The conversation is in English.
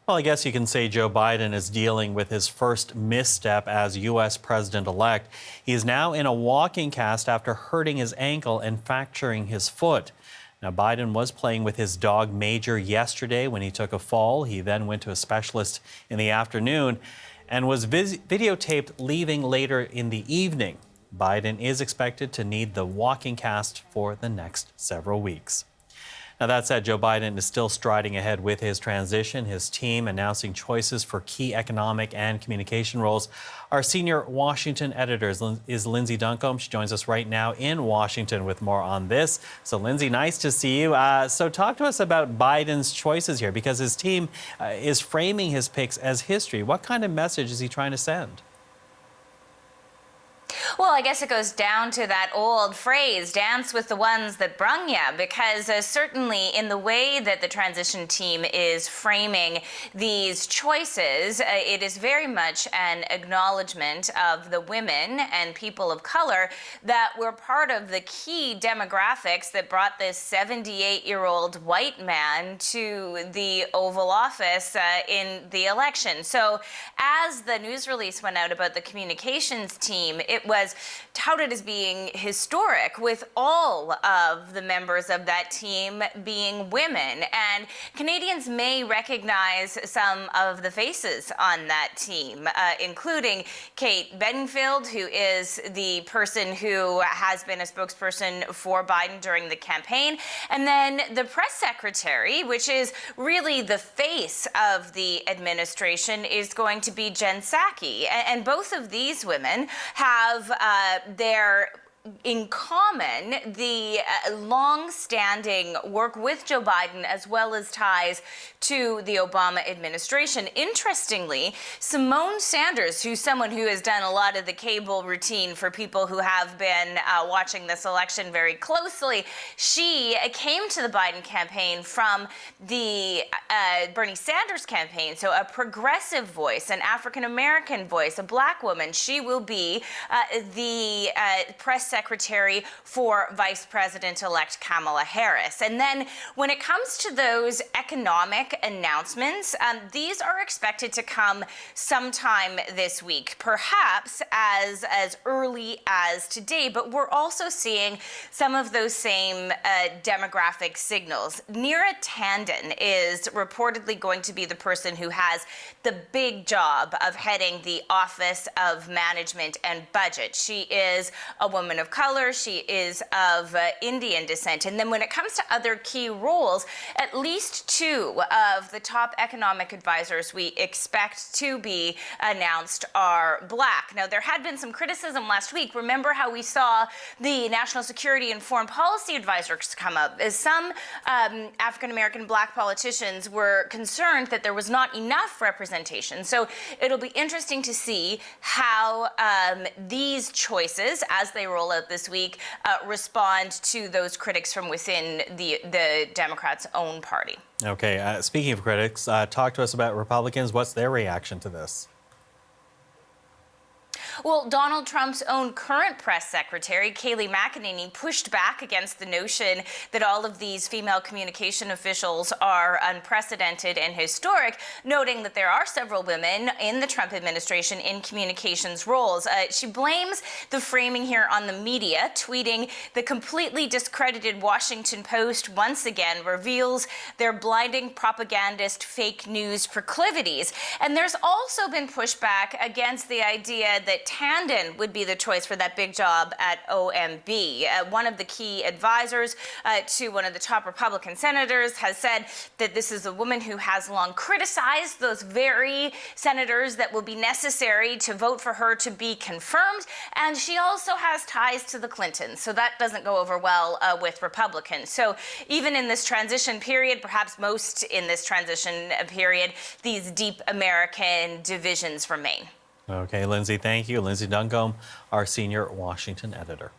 Well, I guess you can say Joe Biden is dealing with his first misstep as U.S. president-elect. He is now in a walking cast after hurting his ankle and fracturing his foot. Now, Biden was playing with his dog Major yesterday when he took a fall. He then went to a specialist in the afternoon and was videotaped leaving later in the evening. Biden is expected to need the walking cast for the next several weeks. Now, that said, Joe Biden is still striding ahead with his transition, his team announcing choices for key economic and communication roles. Our senior Washington editor is Lindsay Duncombe. She joins us right now in Washington with more on this. So, Lindsay, nice to see you. So talk to us about Biden's choices here, because his team is framing his picks as history. What kind of message is he trying to send? Well, I guess it goes down to that old phrase, dance with the ones that brung ya, because certainly in the way that the transition team is framing these choices, it is very much an acknowledgement of the women and people of color that were part of the key demographics that brought this 78-year-old white man to the Oval Office in the election. So as the news release went out about the communications team, it was touted as being historic, with all of the members of that team being women. And Canadians may recognize some of the faces on that team, including Kate Bedingfield, who is the person who has been a spokesperson for Biden during the campaign, and then the press secretary, which is really the face of the administration, is going to be Jen Psaki. And both of these women have their in common the long-standing work with Joe Biden, as well as ties to the Obama administration. Interestingly, Simone Sanders, who's someone who has done a lot of the cable routine for people who have been watching this election very closely, she came to the Biden campaign from the Bernie Sanders campaign, so a progressive voice, an African-American voice, a black woman. She will be the press secretary for Vice President-elect Kamala Harris. And then when it comes to those economic announcements, these are expected to come sometime this week, perhaps as early as today, but we're also seeing some of those same demographic signals. Neera Tanden is reportedly going to be the person who has the big job of heading the Office of Management and Budget. She is a woman of color. She is of Indian descent. And then when it comes to other key roles, at least two of the top economic advisors we expect to be announced are black. Now, there had been some criticism last week. Remember how we saw the national security and foreign policy advisors come up, as some African-American black politicians were concerned that there was not enough representation. So it'll be interesting to see how these choices, as they roll out this week, respond to those critics from within the Democrats' own party. Okay, speaking of critics, talk to us about Republicans. What's their reaction to this? Well, Donald Trump's own current press secretary, Kayleigh McEnany, pushed back against the notion that all of these female communication officials are unprecedented and historic, noting that there are several women in the Trump administration in communications roles. She blames the framing here on the media, tweeting, "The completely discredited Washington Post once again reveals their blinding propagandist fake news proclivities." And there's also been pushback against the idea that Tanden would be the choice for that big job at OMB. One of the key advisors to one of the top Republican senators has said that this is a woman who has long criticized those very senators that will be necessary to vote for her to be confirmed. And she also has ties to the Clintons, so that doesn't go over well with Republicans. So even in this transition period, perhaps most in this transition period, these deep American divisions remain. Okay, Lindsay, thank you. Lindsay Duncombe, our senior Washington editor.